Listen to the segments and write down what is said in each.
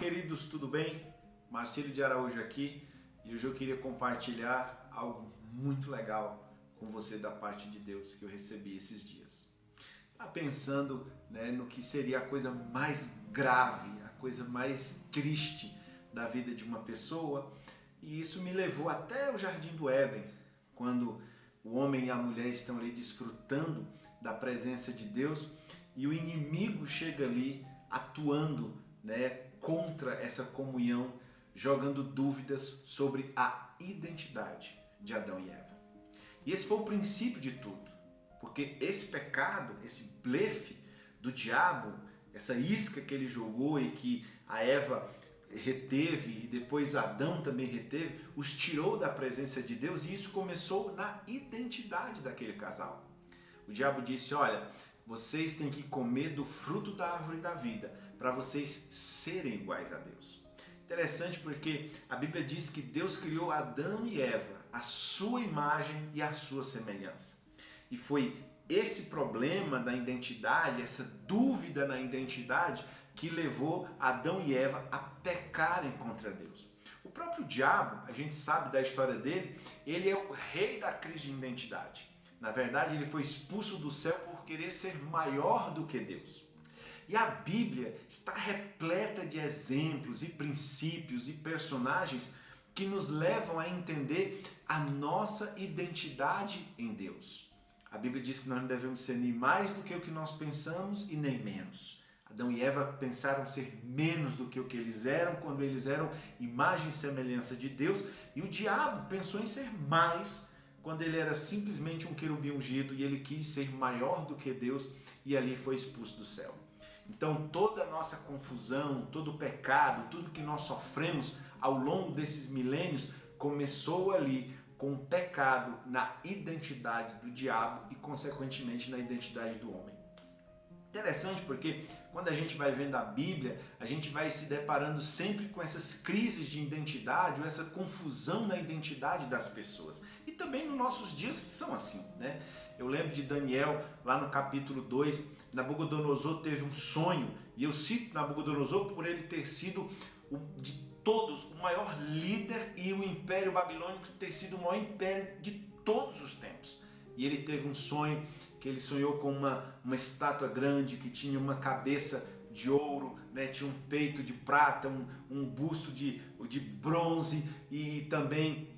queridos, tudo bem? Marcílio de Araújo aqui e hoje eu queria compartilhar algo muito legal com você da parte de Deus que eu recebi esses dias. Está pensando, no que seria a coisa mais grave, a coisa mais triste da vida de uma pessoa, e isso me levou até o Jardim do Éden, quando o homem e a mulher estão ali desfrutando da presença de Deus e o inimigo chega ali atuando, contra essa comunhão, jogando dúvidas sobre a identidade de Adão e Eva. E esse foi o princípio de tudo, porque esse pecado, esse blefe do diabo, essa isca que ele jogou e que a Eva reteve e depois Adão também reteve, os tirou da presença de Deus, e isso começou na identidade daquele casal. O diabo disse: olha, vocês têm que comer do fruto da árvore da vida para vocês serem iguais a Deus. Interessante porque a Bíblia diz que Deus criou Adão e Eva, a sua imagem e a sua semelhança. E foi esse problema da identidade, essa dúvida na identidade, que levou Adão e Eva a pecarem contra Deus. O próprio diabo, a gente sabe da história dele, ele é o rei da crise de identidade. Na verdade, ele foi expulso do céu por querer ser maior do que Deus. E a Bíblia está repleta de exemplos e princípios e personagens que nos levam a entender a nossa identidade em Deus. A Bíblia diz que nós não devemos ser nem mais do que o que nós pensamos e nem menos. Adão e Eva pensaram ser menos do que o que eles eram quando eles eram imagem e semelhança de Deus, e o diabo pensou em ser mais quando ele era simplesmente um querubim ungido e ele quis ser maior do que Deus, e ali foi expulso do céu. Então toda a nossa confusão, todo o pecado, tudo que nós sofremos ao longo desses milênios começou ali com o pecado na identidade do diabo e consequentemente na identidade do homem. Interessante porque quando a gente vai vendo a Bíblia, a gente vai se deparando sempre com essas crises de identidade ou essa confusão na identidade das pessoas. E também nos nossos dias são assim, Eu lembro de Daniel, lá no capítulo 2, Nabucodonosor teve um sonho, e eu cito Nabucodonosor por ele ter sido de todos o maior líder e o Império Babilônico ter sido o maior império de todos os tempos. E ele teve um sonho que ele sonhou com uma estátua grande que tinha uma cabeça de ouro, tinha um peito de prata, um busto de bronze e também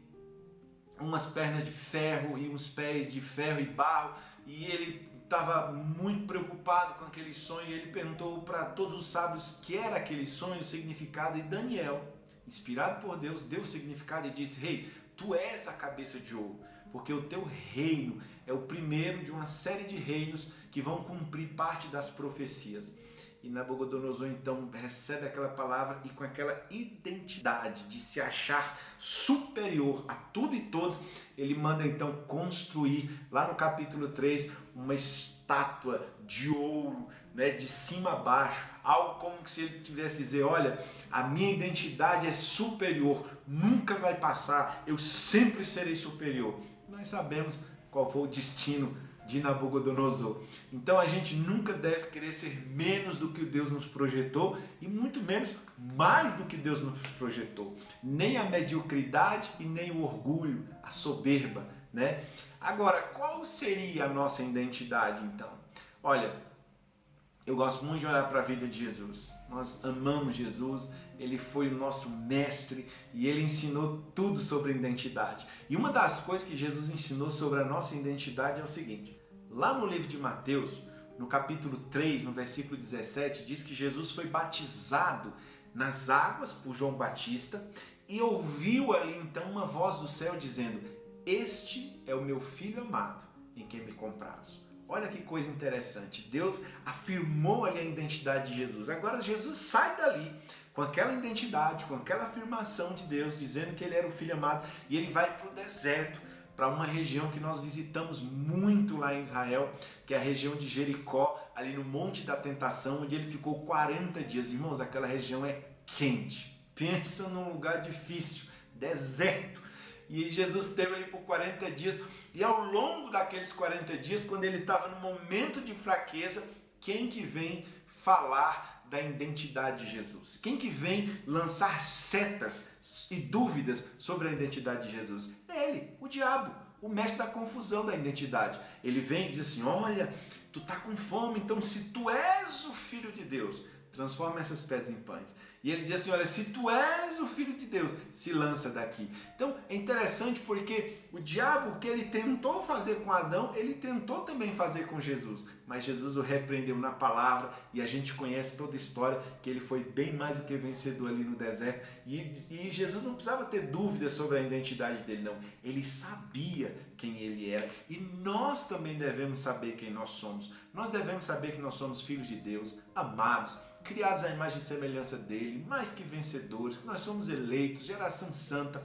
umas pernas de ferro e uns pés de ferro e barro. E ele estava muito preocupado com aquele sonho e ele perguntou para todos os sábios que era aquele sonho, o significado, e Daniel, inspirado por Deus, deu o significado e disse: Rei, tu és a cabeça de ouro, porque o teu reino é o primeiro de uma série de reinos que vão cumprir parte das profecias. E Nabucodonosor então recebe aquela palavra e com aquela identidade de se achar superior a tudo e todos, ele manda então construir, lá no capítulo 3, uma estátua de ouro, de cima a baixo, algo como se ele tivesse dizer: olha, a minha identidade é superior, nunca vai passar, eu sempre serei superior. Nós sabemos qual foi o destino de Nabucodonosor. Então a gente nunca deve querer ser menos do que Deus nos projetou e muito menos mais do que Deus nos projetou. Nem a mediocridade e nem o orgulho, a soberba, Agora, qual seria a nossa identidade então? Olha, eu gosto muito de olhar para a vida de Jesus. Nós amamos Jesus, ele foi o nosso mestre e ele ensinou tudo sobre identidade. E uma das coisas que Jesus ensinou sobre a nossa identidade é o seguinte: lá no livro de Mateus, no capítulo 3, no versículo 17, diz que Jesus foi batizado nas águas por João Batista e ouviu ali então uma voz do céu dizendo: este é o meu filho amado, em quem me comprazo. Olha que coisa interessante, Deus afirmou ali a identidade de Jesus. Agora Jesus sai dali com aquela identidade, com aquela afirmação de Deus, dizendo que ele era o filho amado, e ele vai para o deserto, para uma região que nós visitamos muito lá em Israel, que é a região de Jericó, ali no Monte da Tentação, onde ele ficou 40 dias. Irmãos, aquela região é quente, pensa num lugar difícil, deserto. E Jesus esteve ali por 40 dias, e ao longo daqueles 40 dias, quando ele estava no momento de fraqueza, quem que vem falar da identidade de Jesus? Quem que vem lançar setas e dúvidas sobre a identidade de Jesus? É ele, o diabo, o mestre da confusão da identidade. Ele vem e diz assim, olha, tu tá com fome, então se tu és o Filho de Deus, transforma essas pedras em pães. E ele diz assim, olha, se tu és o Filho de Deus, se lança daqui. Então é interessante porque o diabo, o que ele tentou fazer com Adão, ele tentou também fazer com Jesus. Mas Jesus o repreendeu na palavra e a gente conhece toda a história que ele foi bem mais do que vencedor ali no deserto. E Jesus não precisava ter dúvidas sobre a identidade dele, não. Ele sabia quem ele era. E nós também devemos saber quem nós somos. Nós devemos saber que nós somos filhos de Deus, amados, criados à imagem e semelhança dele, mais que vencedores, que nós somos eleitos, geração santa.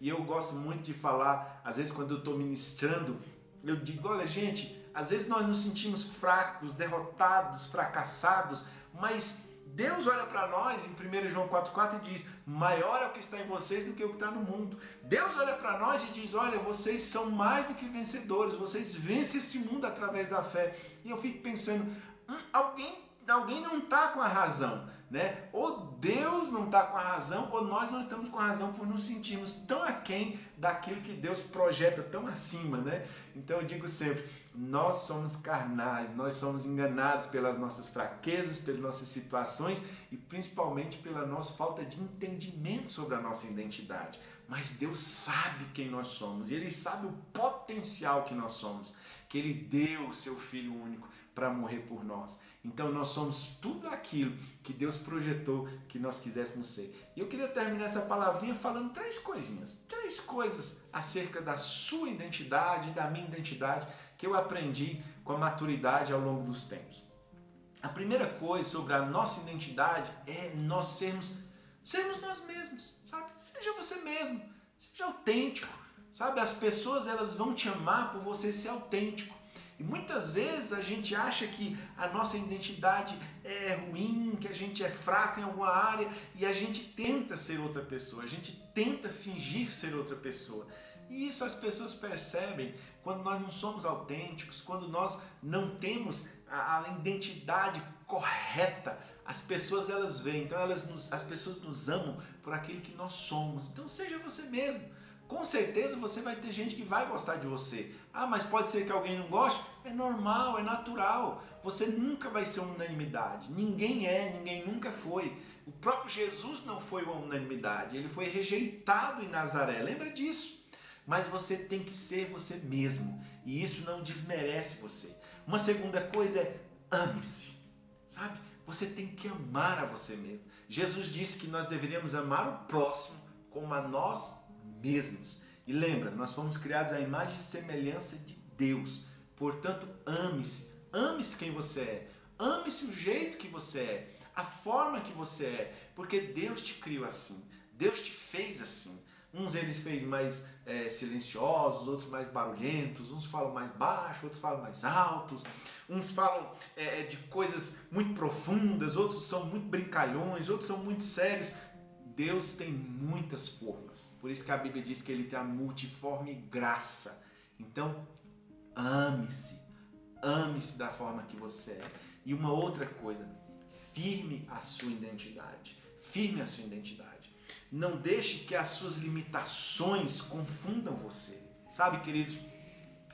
E eu gosto muito de falar, às vezes quando eu estou ministrando, eu digo, olha gente, às vezes nós nos sentimos fracos, derrotados, fracassados, mas Deus olha para nós em 1 João 4,4 e diz, maior é o que está em vocês do que o que está no mundo. Deus olha para nós e diz, olha, vocês são mais do que vencedores, vocês vencem esse mundo através da fé. E eu fico pensando, alguém não está com a razão, né? Ou Deus não está com a razão, ou nós não estamos com a razão por nos sentirmos tão aquém daquilo que Deus projeta tão acima, né? Então eu digo sempre, nós somos carnais, nós somos enganados pelas nossas fraquezas, pelas nossas situações e principalmente pela nossa falta de entendimento sobre a nossa identidade. Mas Deus sabe quem nós somos e Ele sabe o potencial que nós somos, que Ele deu o seu Filho único para morrer por nós. Então nós somos tudo aquilo que Deus projetou que nós quiséssemos ser. E eu queria terminar essa palavrinha falando três coisas acerca da sua identidade, da minha identidade, que eu aprendi com a maturidade ao longo dos tempos. A primeira coisa sobre a nossa identidade é nós sermos nós mesmos, sabe? Seja você mesmo, seja autêntico, sabe? As pessoas elas vão te amar por você ser autêntico. E muitas vezes a gente acha que a nossa identidade é ruim, que a gente é fraco em alguma área e a gente tenta ser outra pessoa, a gente tenta fingir ser outra pessoa. E isso as pessoas percebem quando nós não somos autênticos, quando nós não temos a identidade correta. As pessoas elas veem, então as pessoas nos amam por aquilo que nós somos. Então seja você mesmo. Com certeza você vai ter gente que vai gostar de você. Ah, mas pode ser que alguém não goste? É normal, é natural. Você nunca vai ser uma unanimidade. Ninguém nunca foi. O próprio Jesus não foi uma unanimidade. Ele foi rejeitado em Nazaré. Lembra disso? Mas você tem que ser você mesmo. E isso não desmerece você. Uma segunda coisa é ame-se. Sabe? Você tem que amar a você mesmo. Jesus disse que nós deveríamos amar o próximo como a nós mesmos. E lembra, nós fomos criados à imagem e semelhança de Deus. Portanto, ame-se. Ame-se quem você é. Ame-se o jeito que você é. A forma que você é. Porque Deus te criou assim. Deus te fez assim. Uns eles fez mais silenciosos, outros mais barulhentos. Uns falam mais baixo, outros falam mais altos. Uns falam de coisas muito profundas. Outros são muito brincalhões. Outros são muito sérios. Deus tem muitas formas, por isso que a Bíblia diz que Ele tem a multiforme graça. Então, ame-se da forma que você é. E uma outra coisa, firme a sua identidade. Não deixe que as suas limitações confundam você. Sabe, queridos,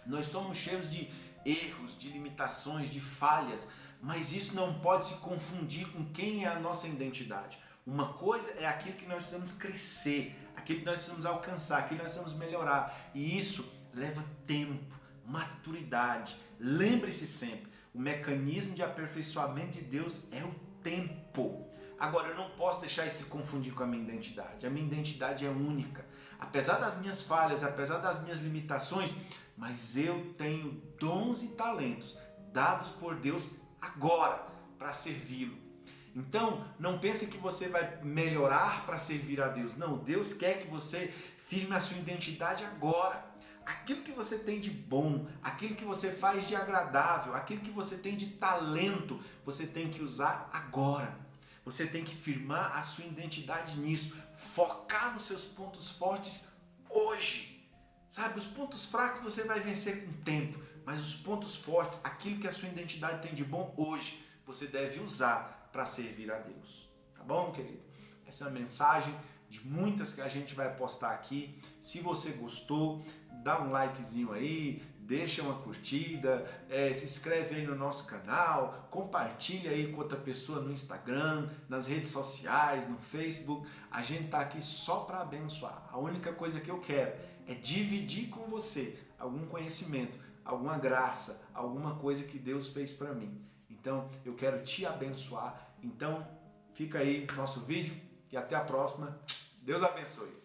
nós somos cheios de erros, de limitações, de falhas, mas isso não pode se confundir com quem é a nossa identidade. Uma coisa é aquilo que nós precisamos crescer, aquilo que nós precisamos alcançar, aquilo que nós precisamos melhorar. E isso leva tempo, maturidade. Lembre-se sempre, o mecanismo de aperfeiçoamento de Deus é o tempo. Agora, eu não posso deixar isso se confundir com a minha identidade. A minha identidade é única. Apesar das minhas falhas, apesar das minhas limitações, mas eu tenho dons e talentos dados por Deus agora para servi-lo. Então, não pense que você vai melhorar para servir a Deus. Não, Deus quer que você firme a sua identidade agora. Aquilo que você tem de bom, aquilo que você faz de agradável, aquilo que você tem de talento, você tem que usar agora. Você tem que firmar a sua identidade nisso, focar nos seus pontos fortes hoje. Sabe, os pontos fracos você vai vencer com o tempo, mas os pontos fortes, aquilo que a sua identidade tem de bom hoje, você deve usar para servir a Deus. Tá bom, querido? Essa é a mensagem de muitas que a gente vai postar aqui. Se você gostou, dá um likezinho aí, deixa uma curtida, se inscreve aí no nosso canal, compartilha aí com outra pessoa no Instagram, nas redes sociais, no Facebook. A gente tá aqui só para abençoar. A única coisa que eu quero é dividir com você algum conhecimento, alguma graça, alguma coisa que Deus fez para mim. Então, eu quero te abençoar. Então, fica aí nosso vídeo e até a próxima. Deus abençoe.